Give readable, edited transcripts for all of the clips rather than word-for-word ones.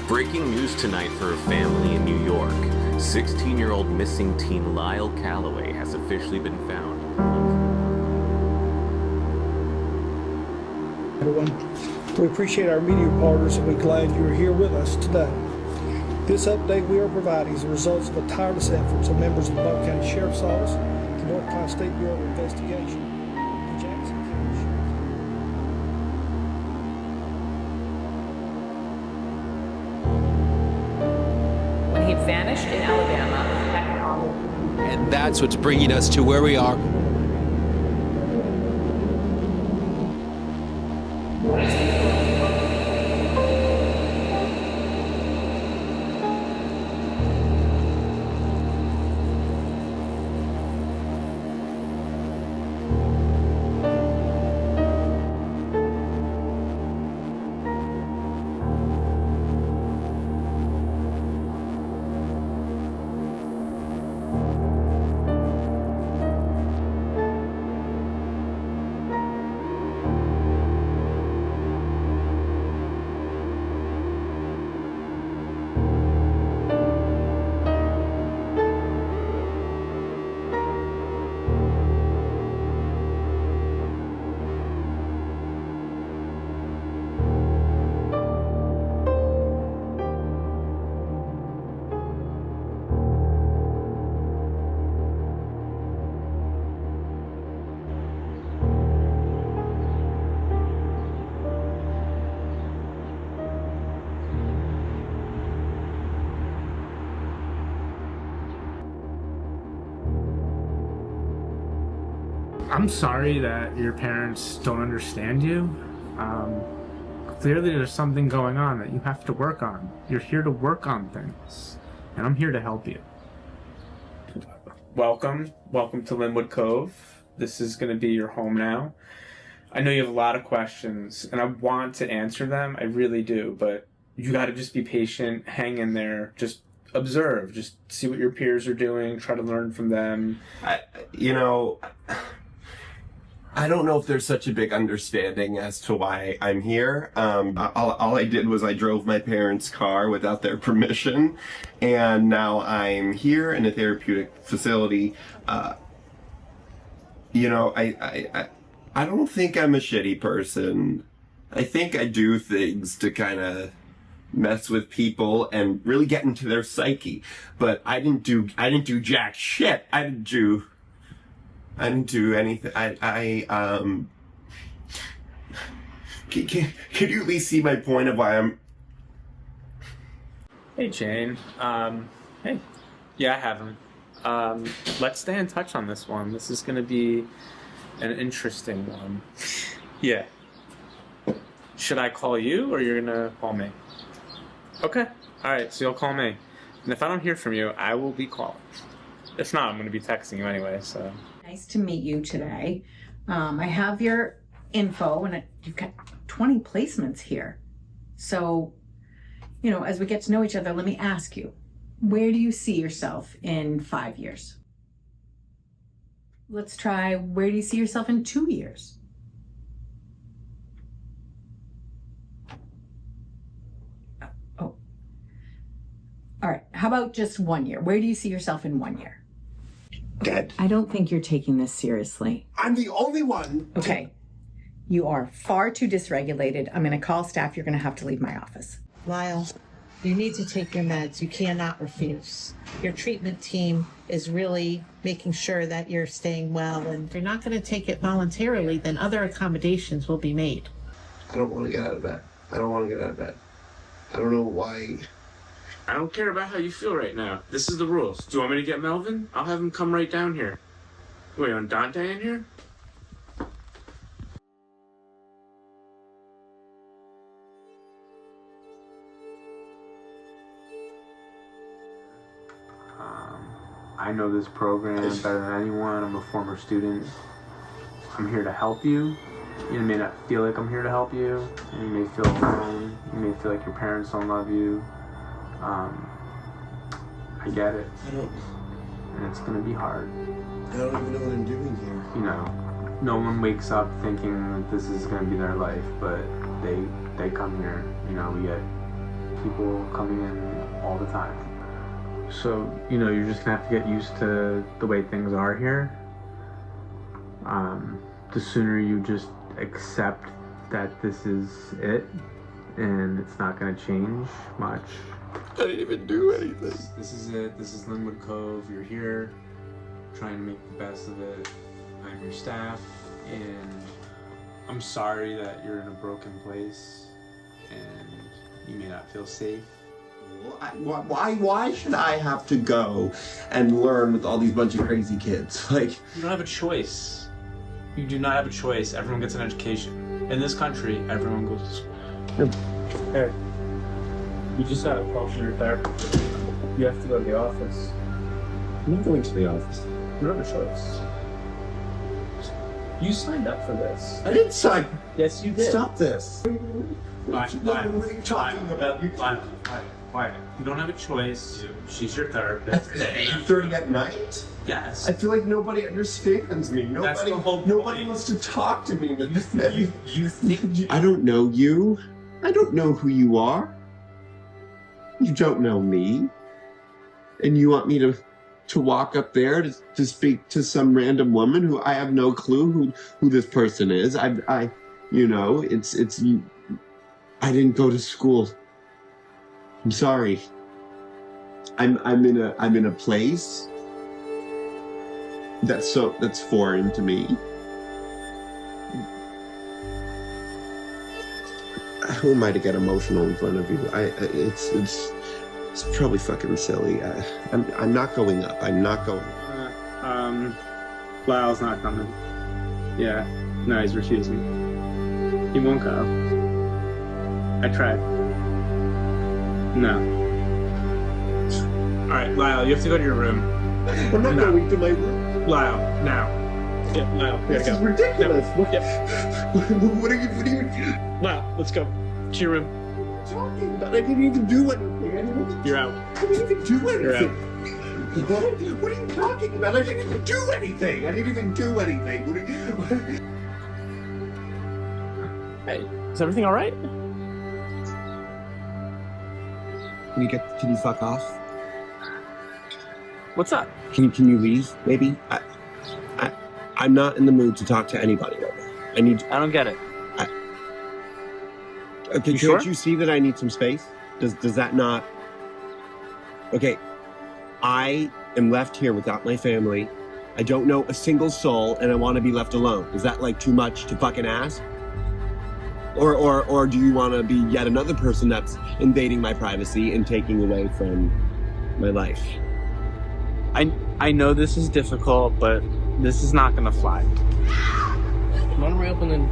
Breaking news tonight for a family in New York. 16-year-old missing teen Lyle Calloway has officially been found. Everyone, we appreciate our media partners and we're glad you're here with us today. This update we are providing is the results of the tireless efforts of members of the Buck County Sheriff's Office, the North Carolina State Bureau of Investigation, the Jackson County Sheriff's When he vanished in Alabama. And that's what's bringing us to where we are. I'm sorry that your parents don't understand you. Clearly there's something going on that you have to work on. You're here to work on things, and I'm here to help you. Welcome to Lynwood Cove. This is going to be your home now. I know you have a lot of questions, and I want to answer them. I really do, but you got to just be patient, hang in there, just observe, just see what your peers are doing, try to learn from them. I don't know if there's such a big understanding as to why I'm here. All I did was I drove my parents' car without their permission, and now I'm here in a therapeutic facility. I don't think I'm a shitty person. I think I do things to kind of mess with people and really get into their psyche. But I didn't do jack shit. I didn't do anything. Could you at least see my point of why I'm... Hey, Jane. Hey. Yeah, I have him. Let's stay in touch on this one. This is going to be an interesting one. Yeah. Should I call you, or you're going to call me? Okay. All right, so you'll call me. And if I don't hear from you, I will be calling. If not, I'm going to be texting you anyway, so... Nice to meet you today. I have your info, and you've got 20 placements here. So, as we get to know each other, let me ask you, where do you see yourself in 5 years? Let's try, where do you see yourself in 2 years? Oh. All right, how about just 1 year? Where do you see yourself in 1 year? Dead. I don't think you're taking this seriously. I'm the only one. Okay. You are far too dysregulated. I'm going to call staff. You're going to have to leave my office. Lyle, you need to take your meds. You cannot refuse. Your treatment team is really making sure that you're staying well, and if you're not going to take it voluntarily, then other accommodations will be made. I don't want to get out of bed. I don't know why. I don't care about how you feel right now. This is the rules. Do you want me to get Melvin? I'll have him come right down here. Wait, on Dante in here? I know this program better than anyone. I'm a former student. I'm here to help you. You may not feel like I'm here to help you. And you may feel alone. You may feel like your parents don't love you. I get it. And it's gonna be hard. I don't even know what I'm doing here. No one wakes up thinking that this is gonna be their life, but they come here. We get people coming in all the time. So, you're just gonna have to get used to the way things are here. The sooner you just accept that this is it and it's not gonna change much. I didn't even do anything. This is it. This is Lynwood Cove. You're here trying to make the best of it. I'm your staff, and I'm sorry that you're in a broken place and you may not feel safe. Why should I have to go and learn with all these bunch of crazy kids? Like, You don't have a choice. You do not have a choice. Everyone gets an education. In this country, everyone goes to school. Hey, you just had a call from your therapist. You have to go to the office. I'm not going to the office. You don't have a choice. You signed up for this. I didn't sign. Yes, you did. Stop this. What are you talking about? Quiet. You don't have a choice. She's your therapist. At 8:30 at night? Yes. I feel like nobody understands me. That's the whole Nobody point. wants to talk to me. You think I don't know you. I don't know who you are. You don't know me. And you want me to walk up there to speak to some random woman who I have no clue who this person is. I didn't go to school. I'm sorry. I'm in a place that's foreign to me. Who am I to get emotional in front of you? It's probably fucking silly. I'm not going up. I'm not going. Lyle's not coming. Yeah. No, he's refusing. He won't go. I tried. No. Alright, Lyle, you have to go to your room. I'm not going to my room. Lyle, now. Yeah, Lyle, we gotta This is go. ridiculous. No. Yep. What are you Lyle, let's go. To your room. talking about? I didn't even do anything. You're out. I didn't even do anything. You're out. What are you talking about? I didn't even do anything. I didn't even do anything. Hey, is everything alright? Can you fuck off? What's up? Can you leave? Maybe. I'm not in the mood to talk to anybody right now. I don't get it. Okay, You can't sure? you see that I need some space? Does that not? Okay, I am left here without my family. I don't know a single soul, and I want to be left alone. Is that like too much to fucking ask? Or do you want to be yet another person that's invading my privacy and taking away from my life? I know this is difficult, but this is not gonna fly. Why don't we open the...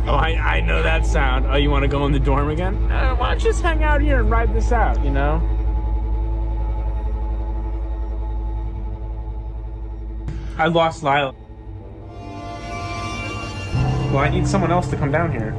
Oh, I know that sound. Oh, you want to go in the dorm again? Why don't you just hang out here and ride this out, you know? I lost Lyle. Well, I need someone else to come down here.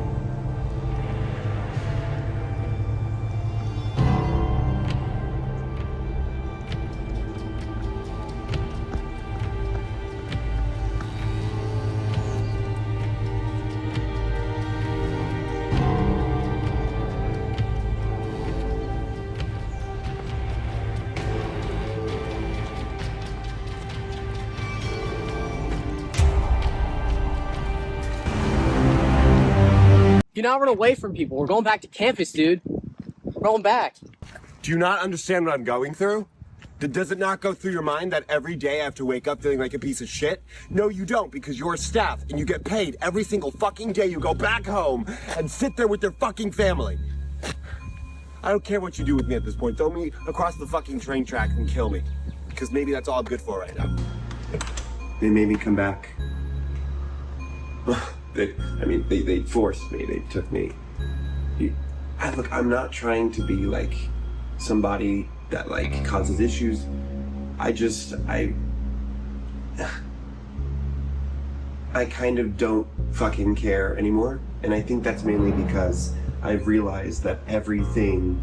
Do not run away from people. We're going back to campus, dude. We're going back. Do you not understand what I'm going through? Does it not go through your mind that every day I have to wake up feeling like a piece of shit? No, you don't, because you're a staff and you get paid every single fucking day you go back home and sit there with your fucking family. I don't care what you do with me at this point. Throw me across the fucking train tracks and kill me, because maybe that's all I'm good for right now. They made me come back. They forced me. They took me. Look, I'm not trying to be like somebody that like causes issues. I kind of don't fucking care anymore. And I think that's mainly because I've realized that everything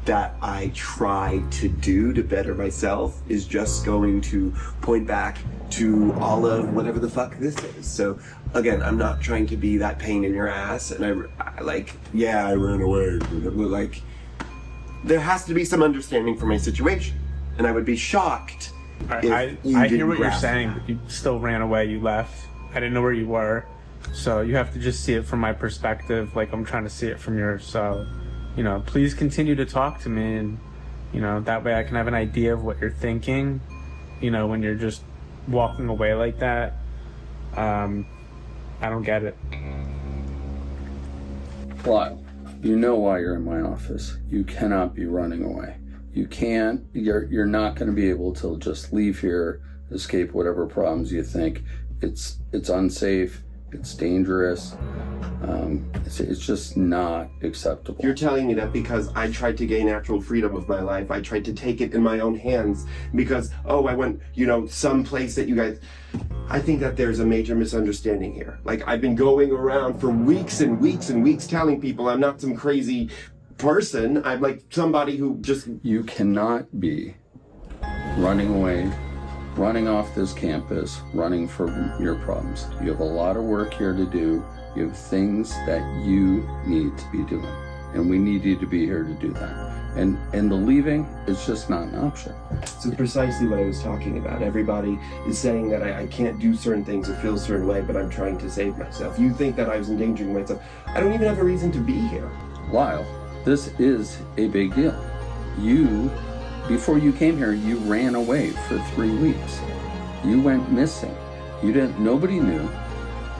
that I try to do to better myself is just going to point back to all of whatever the fuck this is. So again, I'm not trying to be that pain in your ass, and I ran away, but like, there has to be some understanding for my situation. And I would be shocked I hear what you're saying, but you still ran away. You left. I didn't know where you were. So you have to just see it from my perspective, like I'm trying to see it from yours. So, please continue to talk to me, and, that way I can have an idea of what you're thinking, when you're just walking away like that. I don't get it. Lyle, you know why you're in my office. You cannot be running away. You can't, you're not going to be able to just leave here, escape whatever problems you think. It's unsafe. It's dangerous. It's just not acceptable. You're telling me that because I tried to gain actual freedom of my life, I tried to take it in my own hands because, I went, someplace that you guys... I think that there's a major misunderstanding here. Like, I've been going around for weeks and weeks and weeks telling people I'm not some crazy person. I'm like somebody who just... You cannot be running away, running off this campus, running from your problems. You have a lot of work here to do. You have things that you need to be doing, and we need you to be here to do that. And the leaving is just not an option. So precisely what I was talking about. Everybody is saying that I can't do certain things or feel a certain way, but I'm trying to save myself. You think that I was endangering myself. I don't even have a reason to be here. Lyle, this is a big deal. Before you came here, you ran away for 3 weeks. You went missing. Nobody knew.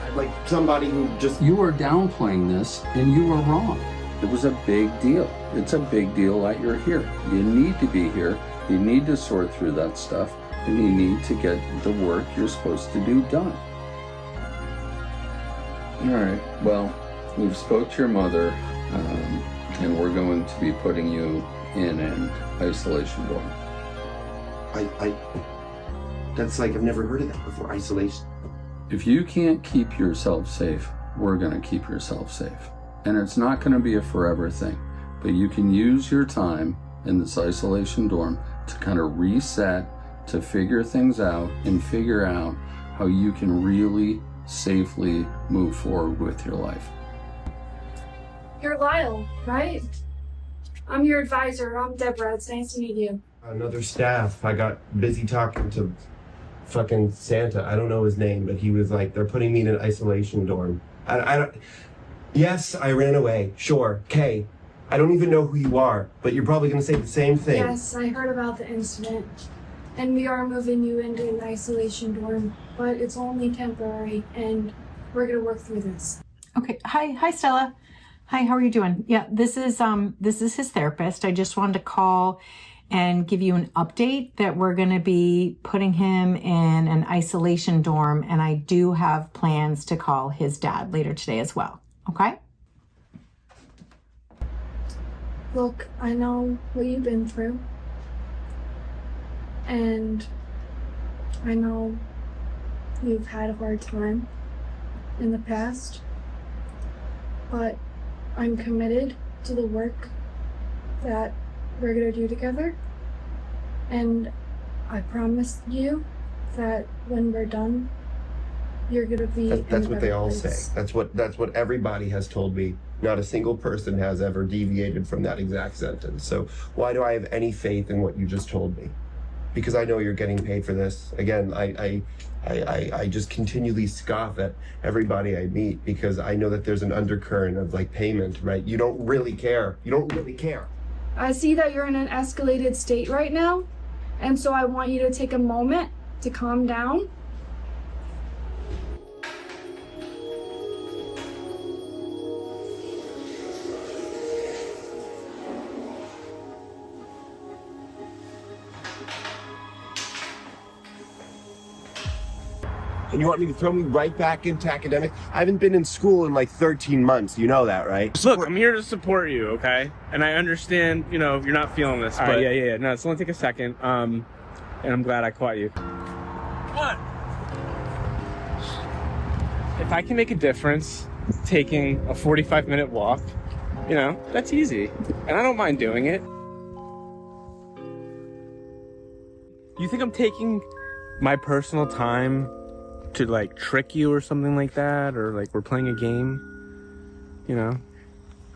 I'm like somebody who just... You were downplaying this, and you were wrong. It was a big deal. It's a big deal that you're here. You need to be here. You need to sort through that stuff, and you need to get the work you're supposed to do done. All right, well, we've spoke to your mother, and we're going to be putting you in an isolation dorm. That's like, I've never heard of that before, isolation. If you can't keep yourself safe, we're gonna keep yourself safe. And it's not gonna be a forever thing, but you can use your time in this isolation dorm to kind of reset, to figure things out, and figure out how you can really safely move forward with your life. You're Lyle, right? I'm your advisor. I'm Deborah. It's nice to meet you. Another staff. I got busy talking to fucking Santa. I don't know his name, but he was like, they're putting me in an isolation dorm. I don't... Yes, I ran away. Sure. Kay, I don't even know who you are, but you're probably going to say the same thing. Yes, I heard about the incident. And we are moving you into an isolation dorm, but it's only temporary, and we're going to work through this. Okay. Hi, Stella. Hi, how are you doing? Yeah, this is his therapist. I just wanted to call and give you an update that we're going to be putting him in an isolation dorm, and I do have plans to call his dad later today as well. Okay? Look, I know what you've been through. And I know you've had a hard time in the past. But I'm committed to the work that we're gonna do together. And I promise you that when we're done, you're gonna be That's what they all place. say. That's what everybody has told me. Not a single person has ever deviated from that exact sentence. So why do I have any faith in what you just told me? Because I know you're getting paid for this. Again, I just continually scoff at everybody I meet because I know that there's an undercurrent of like payment, right? You don't really care. You don't really care. I see that you're in an escalated state right now, and so I want you to take a moment to calm down. And you want me to throw me right back into academics? I haven't been in school in like 13 months. You know that, right? Look, I'm here to support you, okay? And I understand, you're not feeling this, but yeah. No, it's only take a second. And I'm glad I caught you. What? If I can make a difference taking a 45-minute walk, that's easy. And I don't mind doing it. You think I'm taking my personal time to like trick you or something like that, or like we're playing a game?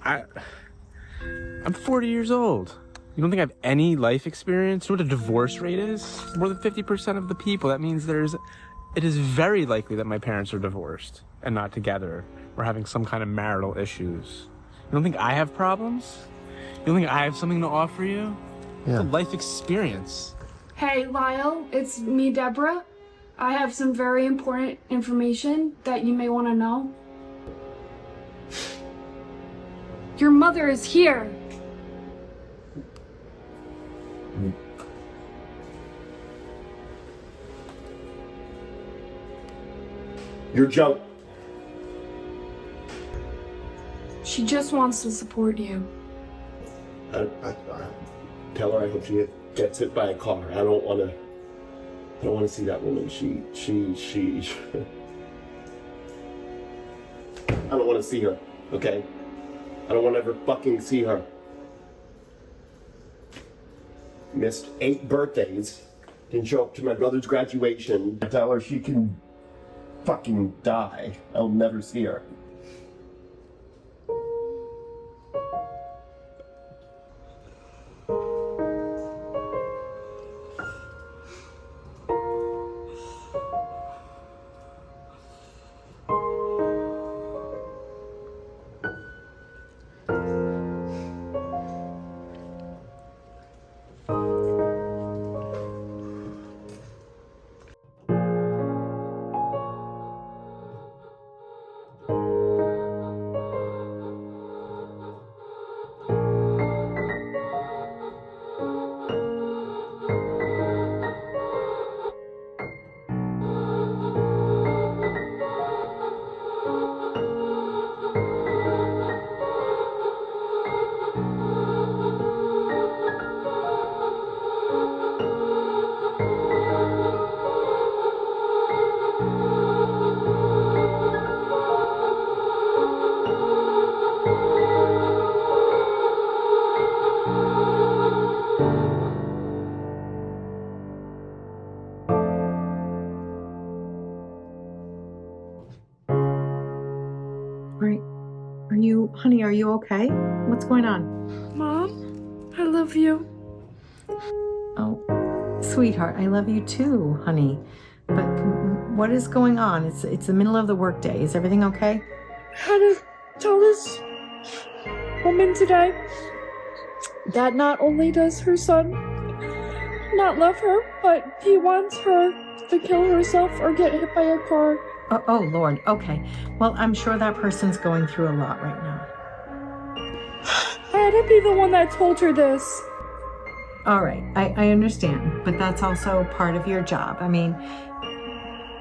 I'm 40 years old. You don't think I have any life experience? You know what a divorce rate is? More than 50% of the people. That means it is very likely that my parents are divorced and not together or having some kind of marital issues. You don't think I have problems? You don't think I have something to offer you? Yeah. It's a life experience. Hey, Lyle, it's me, Deborah. I have some very important information that you may want to know. Your mother is here. You're junk. She just wants to support you. I tell her I hope she gets hit by a car. I don't want to see that woman. She I don't want to see her, okay? I don't want to ever fucking see her. Missed 8 birthdays. Didn't show up to my brother's graduation. I tell her she can fucking die. I'll never see her. Honey, are you okay? What's going on? Mom, I love you. Oh, sweetheart, I love you too, honey. But what is going on? It's the middle of the workday. Is everything okay? I had to tell this woman today that not only does her son not love her, but he wants her to kill herself or get hit by a car. Oh, Lord. Okay. Well, I'm sure that person's going through a lot right now. I had to be the one that told her this. All right. I understand. But that's also part of your job. I mean,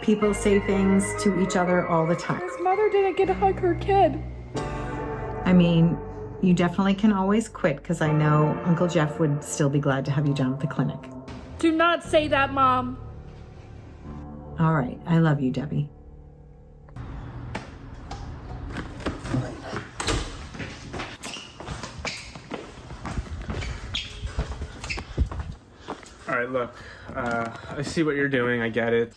people say things to each other all the time. His mother didn't get to hug her kid. I mean, you definitely can always quit because I know Uncle Jeff would still be glad to have you down at the clinic. Do not say that, Mom. All right. I love you, Debbie. All right, look, I see what you're doing. I get it.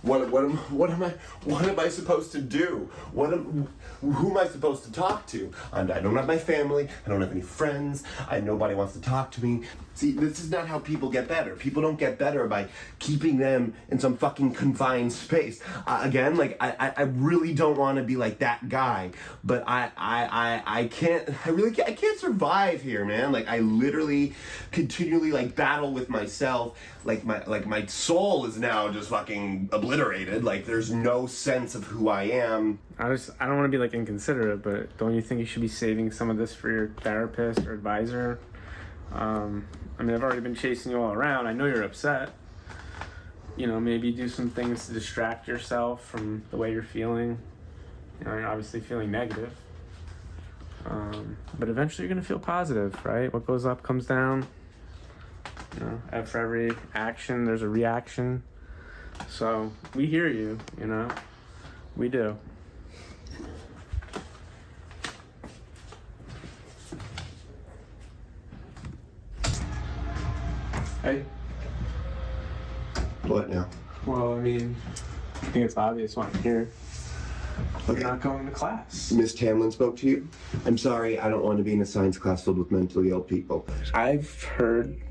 What am I supposed to do? Who am I supposed to talk to? I don't have my family. I don't have any friends. Nobody wants to talk to me. See, this is not how people get better. People don't get better by keeping them in some fucking confined space. Again, like I really don't want to be like that guy, but I can't survive here, man. Like I literally continually like battle with myself. Like my soul is now just fucking obliterated. Like there's no sense of who I am. I don't want to be like inconsiderate, but don't you think you should be saving some of this for your therapist or advisor? I mean, I've already been chasing you all around. I know you're upset. You know, maybe do some things to distract yourself from the way you're feeling. You know, you're obviously feeling negative. But eventually you're going to feel positive, right? What goes up comes down. You know, for every action, there's a reaction. So we hear you, you know, we do. Hey. What now? Well, I mean, I think it's obvious why I'm here. You're not going to class. Miss Tamlin spoke to you? I'm sorry, I don't want to be in a science class filled with mentally ill people. I've heard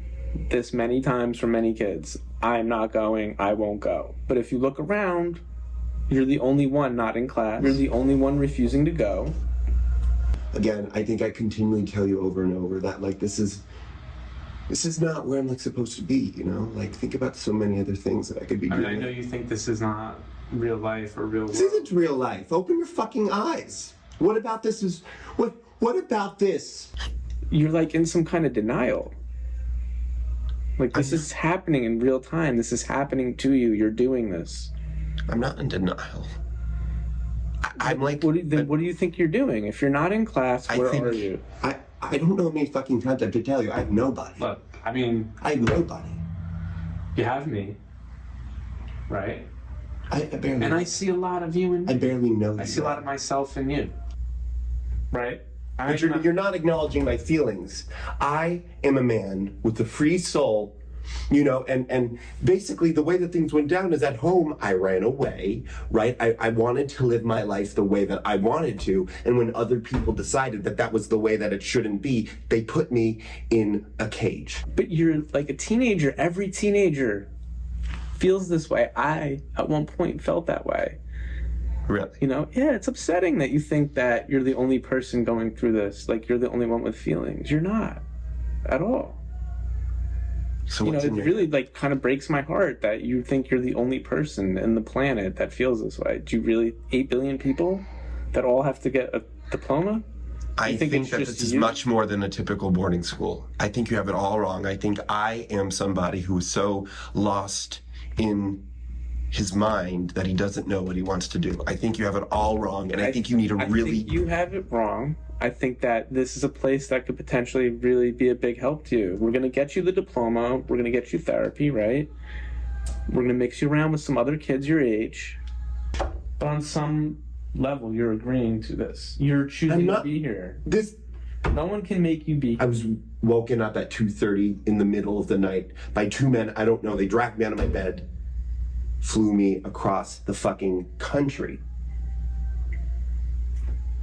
this many times from many kids. I'm not going, I won't go. But if you look around, you're the only one not in class. You're the only one refusing to go. Again, I think I continually tell you over and over that, like, this is not where I'm, like, supposed to be, you know? Like, think about so many other things that I could be doing. I know you think this is not real life or real world. This isn't real life. Open your fucking eyes. What about this is... What about this? You're, like, in some kind of denial. Like, this is happening in real time. This is happening to you. You're doing this. I'm not in denial. I'm like... What do you think you're doing? If you're not in class, where are you? I don't know how many fucking times I have to tell you. I have nobody. Look, I mean... I have nobody. You have me. Right? I barely... And I see a lot of you in me. I barely know you. I see a lot of myself in you. Right? But you're not acknowledging my feelings. I am a man with a free soul, you know, and basically the way that things went down is at home I ran away, right? I wanted to live my life the way that I wanted to, and when other people decided that that was the way that it shouldn't be, they put me in a cage. But you're like a teenager. Every teenager feels this way. I, at one point, felt that way. Really? You know, yeah, it's upsetting that you think that you're the only person going through this. Like, you're the only one with feelings. You're not. At all. So you know, what's it really, like, kind of breaks my heart that you think you're the only person in the planet that feels this way. Do you really... 8 billion people that all have to get a diploma? I think that this is much more than a typical boarding school. I think you have it all wrong. I think I am somebody who is so lost in his mind that he doesn't know what he wants to do. I think you have it all wrong, and I think you need to really... I think you have it wrong. I think that this is a place that could potentially really be a big help to you. We're going to get you the diploma. We're going to get you therapy, right? We're going to mix you around with some other kids your age. But on some level, you're agreeing to this. You're choosing to be here. No one can make you be here. I was woken up at 2:30 in the middle of the night by two men, I don't know, they dragged me out of my bed, flew me across the fucking country.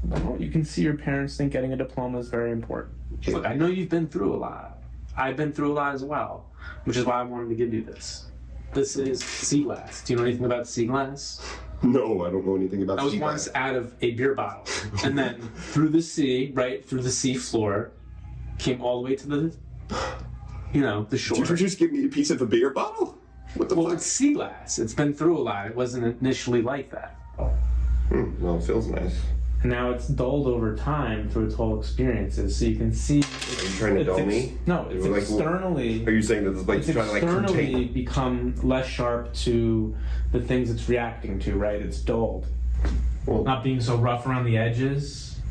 Well, you can see your parents think getting a diploma is very important. Look, I know you've been through a lot. I've been through a lot as well, which is why I wanted to give you this. This is sea glass. Do you know anything about sea glass? No, I don't know anything about sea glass. I was once out of a beer bottle, and then through the sea, right through the sea floor, came all the way to the, you know, the shore. Did you just give me a piece of a beer bottle? What the fuck? It's sea glass. It's been through a lot. It wasn't initially like that. Well, it feels nice. And now it's dulled over time through its whole experiences, so you can see. Are you trying to dull me? No, it's like, externally. Are you saying that this bike's trying to like externally become less sharp to the things it's reacting to, right? It's dulled. Well, not being so rough around the edges,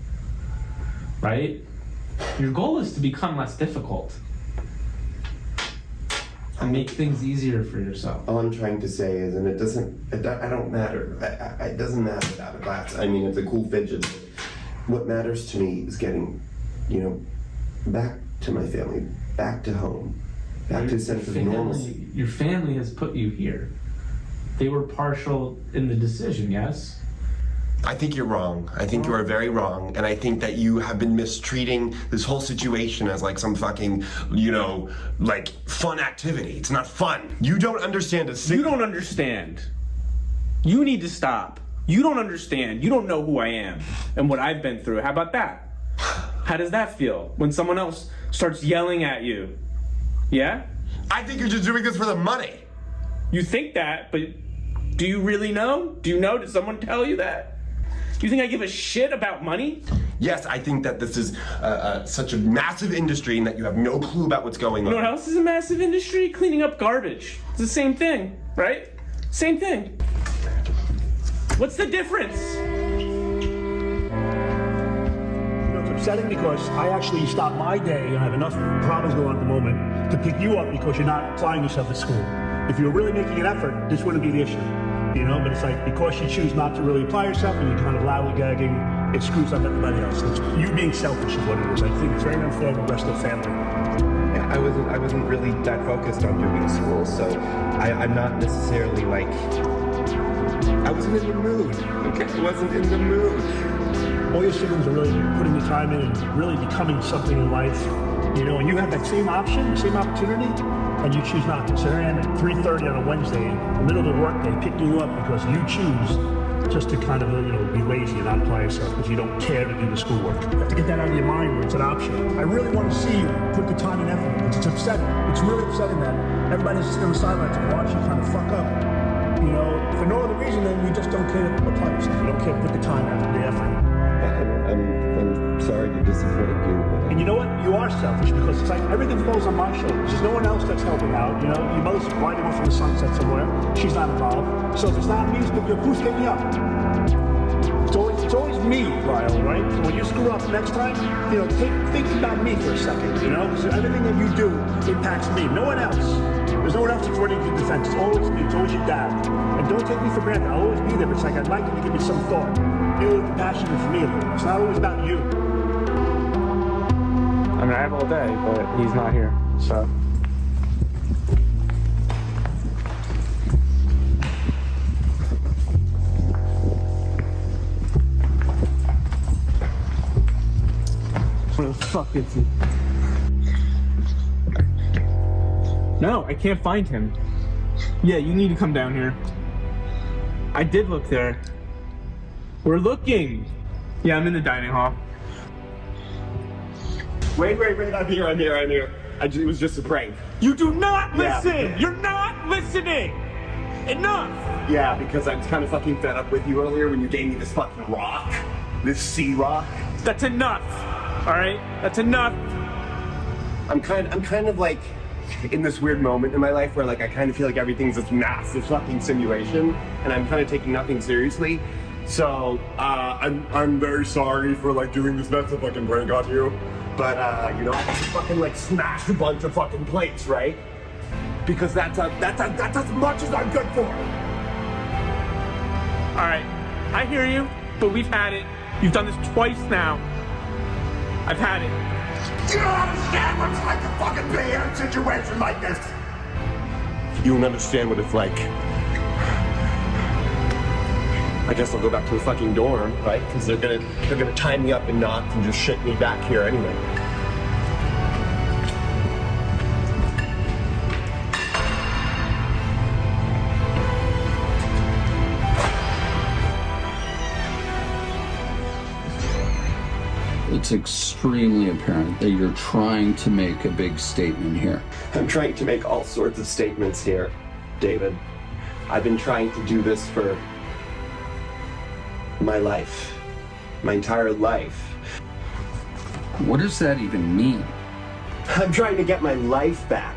right? Your goal is to become less difficult and make things easier for yourself. all I'm trying to say is, and I don't matter. It doesn't matter about a glass. I mean, it's a cool fidget. What matters to me is getting, you know, back to my family, back to home, back to a sense of normalcy. Your family has put you here. They were partial in the decision, yes? I think you're wrong. I think you are very wrong. And I think that you have been mistreating this whole situation as like some fucking, you know, like fun activity. It's not fun. You don't understand You don't understand. You need to stop. You don't understand. You don't know who I am and what I've been through. How about that? How does that feel when someone else starts yelling at you? Yeah? I think you're just doing this for the money. You think that, but do you really know? Do you know? Did someone tell you that? Do you think I give a shit about money? Yes, I think that this is such a massive industry and that you have no clue about what's going on. You know what else is a massive industry? Cleaning up garbage. It's the same thing, right? Same thing. What's the difference? It's upsetting because I actually stop my day and I have enough problems going on at the moment to pick you up because you're not applying yourself at school. If you were really making an effort, this wouldn't be the issue. You know, but it's like because you choose not to really apply yourself and you're kind of lollygagging, it screws up everybody else. It's you being selfish is what it is. I think it's very unfair to the rest of the family. Yeah, I wasn't really that focused on doing school, so I'm not necessarily like, I wasn't in the mood, okay? I wasn't in the mood. All your siblings are really putting the time in and really becoming something in life, you know, and you have that same option, same opportunity, and you choose not to. So here I am at 3:30 on a Wednesday, in the middle of the workday, picking you up because you choose just to kind of, you know, be lazy and not apply yourself because you don't care to do the schoolwork. You have to get that out of your mind where it's an option. I really want to see you put the time and effort because it's upsetting. It's really upsetting that everybody's sitting on the sidelines and watch you kind of fuck up, you know, for no other reason than you just don't care to apply yourself. You don't care to put the time and the effort. I'm sorry to disappoint you. And you know what? You are selfish because it's like everything falls on my shoulders. There's no one else that's helping out. You know, your mother's riding off in the sunset somewhere. She's not involved. So if it's not me, who's getting up? It's always me, Lyle, right? So when you screw up next time, you know, think about me for a second, you know? Because everything that you do impacts me. No one else. There's no one else that's running your defense. It's always me. It's always your dad. And don't take me for granted. I'll always be there. But it's like I'd like you to give me some thought. Be a little compassionate for me a little. It's not always about you. I mean, I have all day, but he's not here, so. Where the fuck is he? No, I can't find him. Yeah, you need to come down here. I did look there. We're looking. Yeah, I'm in the dining hall. Wait, I'm here. It was just a prank. You do not listen! Yeah. You're not listening! Enough! Yeah, because I was kind of fucking fed up with you earlier when you gave me this fucking rock. This sea rock. That's enough! Alright? That's enough! I'm kind of like in this weird moment in my life where like I kind of feel like everything's this massive fucking simulation and I'm kind of taking nothing seriously. So, I'm very sorry for like doing this massive fucking prank on you. But, you know, I fucking like smashed a bunch of fucking plates, right? Because that's as much as I'm good for. Alright, I hear you, but we've had it. You've done this twice now. I've had it. You don't understand what it's like to fucking be in a situation like this. You don't understand what it's like. I guess I'll go back to the fucking dorm, right? Because they're gonna tie me up in knots and just ship me back here anyway. It's extremely apparent that you're trying to make a big statement here. I'm trying to make all sorts of statements here, David. I've been trying to do this for my life. My entire life. What does that even mean? I'm trying to get my life back.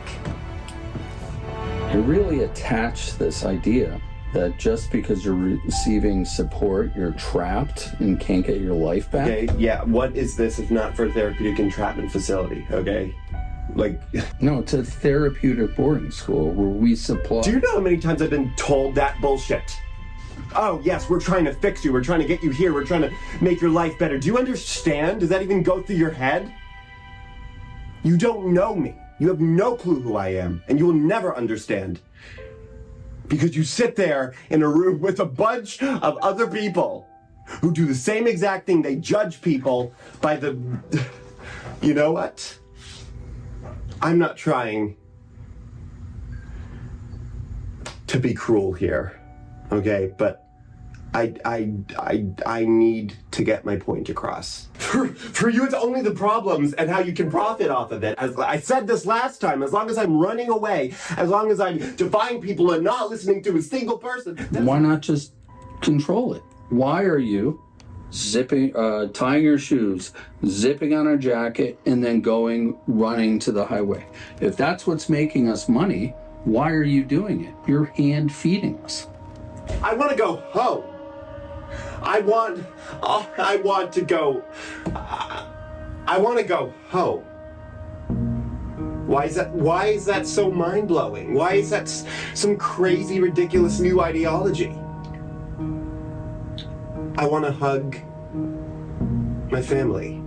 You're really attached to this idea that just because you're receiving support, you're trapped and can't get your life back? Okay, yeah, what is this if not for a therapeutic entrapment facility, okay? Like... No, it's a therapeutic boarding school where we supply... Do you know how many times I've been told that bullshit? Oh, yes, we're trying to fix you. We're trying to get you here. We're trying to make your life better. Do you understand? Does that even go through your head? You don't know me. You have no clue who I am, and you will never understand. Because you sit there in a room with a bunch of other people who do the same exact thing. They judge people by the... You know what? I'm not trying to be cruel here. Okay, but I need to get my point across. For you, it's only the problems and how you can profit off of it. As I said this last time, as long as I'm running away, as long as I'm defying people and not listening to a single person. Why not just control it? Why are you tying your shoes, zipping on a jacket, and then running to the highway? If that's what's making us money, why are you doing it? You're hand feeding us. I want to go home. I want to go. I want to go home. Why is that so mind-blowing? Why is that some crazy, ridiculous new ideology? I want to hug my family.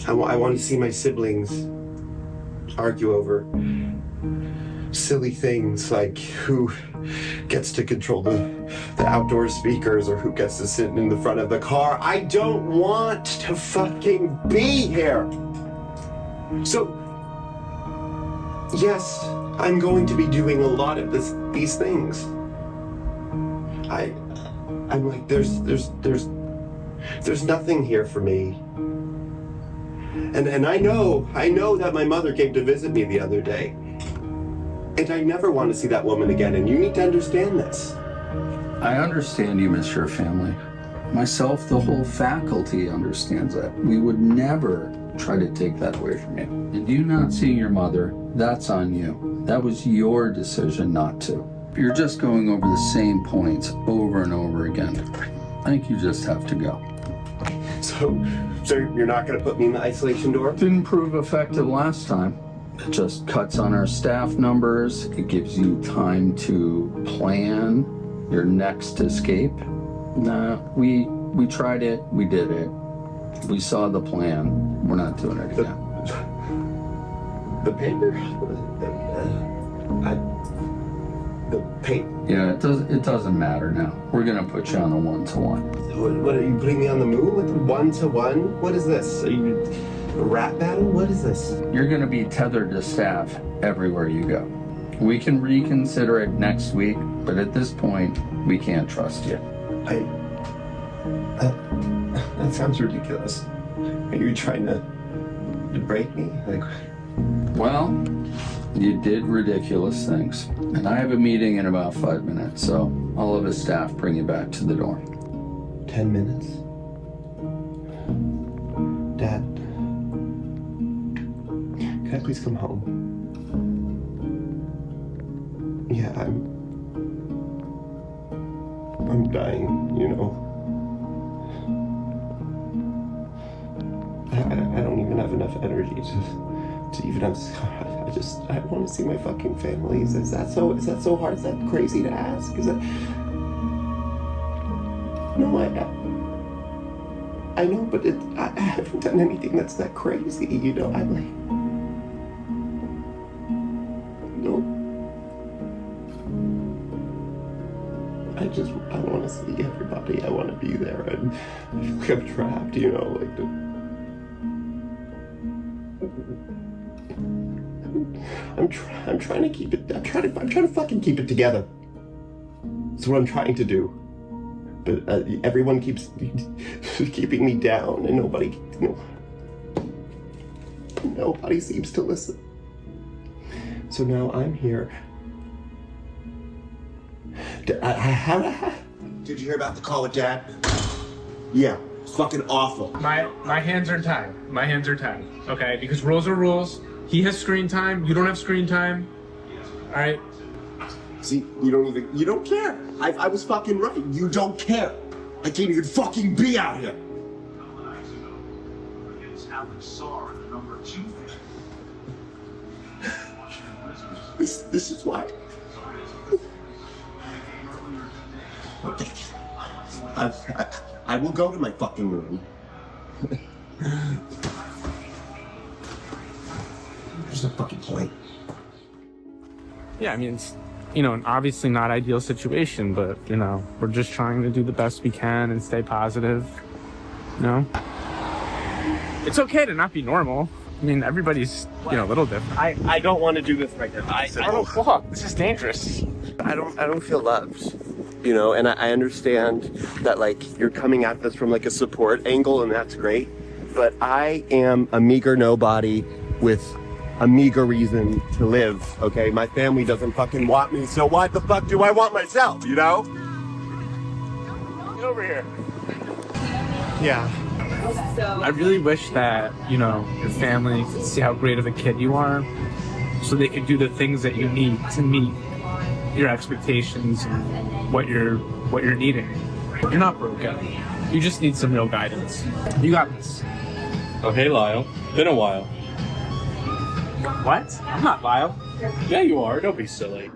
I want to see my siblings. argue over silly things like who gets to control the outdoor speakers or who gets to sit in the front of the car. I don't want to fucking be here. So, yes, I'm going to be doing a lot of these things. I'm like, there's nothing here for me. And I know that my mother came to visit me the other day. And I never want to see that woman again, and you need to understand this. I understand you miss your family. Myself, the whole faculty understands that. We would never try to take that away from you. And you not seeing your mother, that's on you. That was your decision not to. You're just going over the same points over and over again. I think you just have to go. So you're not going to put me in the isolation door? Didn't prove effective last time. It just cuts on our staff numbers. It gives you time to plan your next escape. Nah, we tried it. We did it. We saw the plan. We're not doing it again. The paper? The paper? Yeah, it doesn't matter now. We're gonna put you on a 1-to-1. What are you putting me on the moon with 1-to-1? What is this? Are you a rap battle? What is this? You're gonna be tethered to staff everywhere you go. We can reconsider it next week, but at this point, we can't trust you. That sounds ridiculous. Are you trying to break me? Well, you did ridiculous things. And I have a meeting in about 5 minutes, so I'll have a staff bring you back to the door. 10 minutes? Dad, can I please come home? Yeah, I'm dying, you know. I don't even have enough energy to even have. I want to see my fucking family. Is that so hard? Is that crazy to ask? Is that? No, I know, but I haven't done anything that's that crazy. You know, I'm like, no. I want to see everybody. I want to be there. I feel like I'm trapped. You know, like I'm trying to keep it. I'm trying to fucking keep it together. That's what I'm trying to do. But everyone keeps keeping me down, and nobody seems to listen. So now I'm here. Did you hear about the call with Dad? Yeah, it's fucking awful. My hands are tied. My hands are tied. Okay, because rules are rules. He has screen time. You don't have screen time. All right. See, you don't care. I was fucking right. You don't care. I can't even fucking be out here. This is why. Okay. I will go to my fucking room. There's no fucking point. Yeah, I mean, it's, obviously not ideal situation, but, we're just trying to do the best we can and stay positive, It's okay to not be normal. I mean, everybody's, a little different. I don't want to do this right now. I don't walk. This is dangerous. I don't feel loved, and I understand that, you're coming at this from, a support angle, and that's great, but I am a meager nobody with a meager reason to live, okay? My family doesn't fucking want me, so why the fuck do I want myself, Get over here. Yeah. I really wish that, your family could see how great of a kid you are, so they could do the things that you need to meet your expectations and what you're needing. You're not broken. You just need some real guidance. You got this. Oh, hey, Lyle. Been a while. What? I'm not Lyle. Yeah, you are. Don't be silly.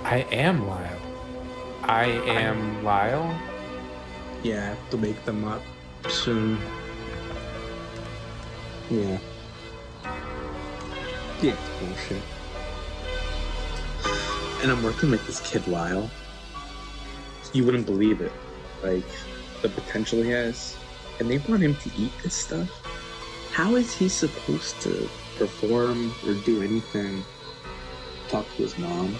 I am Lyle. I am Lyle? Yeah, I have to make them up soon. Yeah. Yeah, it's bullshit. And I'm working with this kid, Lyle. You wouldn't believe it. Like, the potential he has. And they want him to eat this stuff. How is he supposed to perform or do anything? Talk to his mom?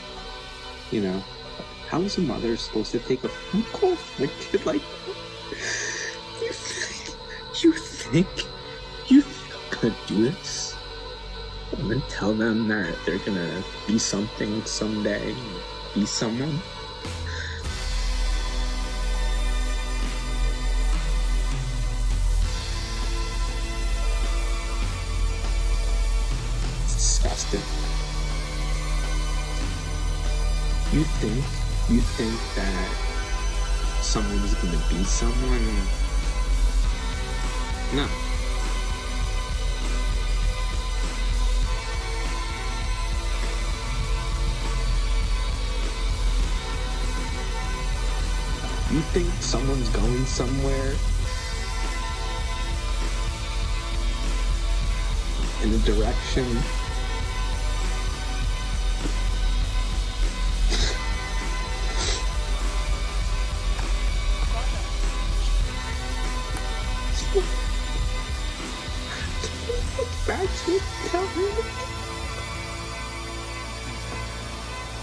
You know? How is a mother supposed to take a phone call from a kid like that? You think I'm gonna do this? I'm gonna tell them that they're gonna be something someday, be someone? It's disgusting. You think that someone's gonna be someone? No. You think someone's going somewhere in a direction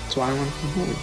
That's why I want to come home.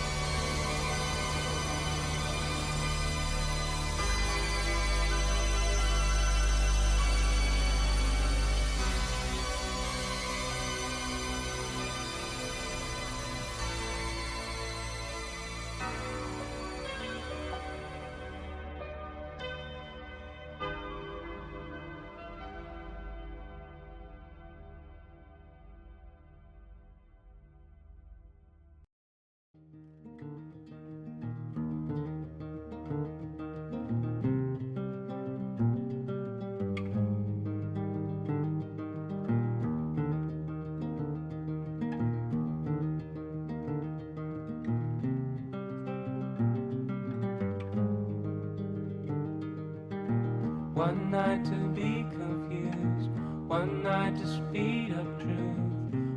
One night to be confused, one night to speed up truth.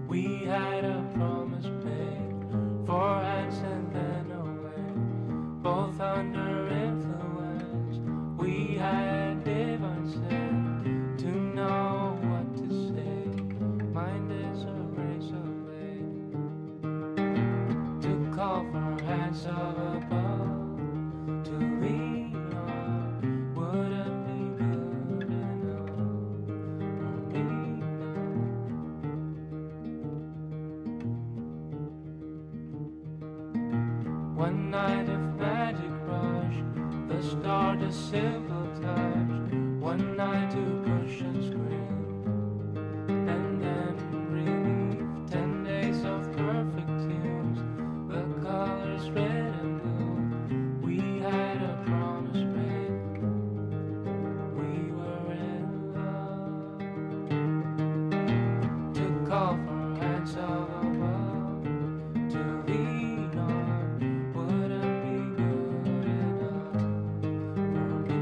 We had a promise made, 4 hands and then away, both under influence. We had divine sense to know what to say. Mind is a razor blade to call for hands of above, to lean on wouldn't be good enough for me. One night of magic rush, the start a simple touch. One night to push and scream, and then relief. 10 days of perfect tunes, the colors red and blue. We had a promise made, we were in love. To call for hands of above, to lean on wouldn't be good enough for me.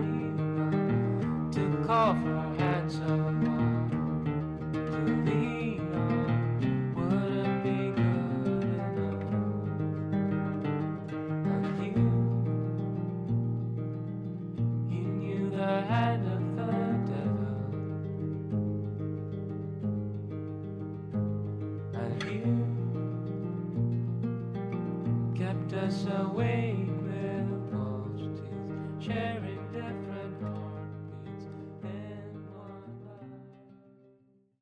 To call for hands of above, to lean on wouldn't be good enough. And you knew the hand of the devil, and you kept us awake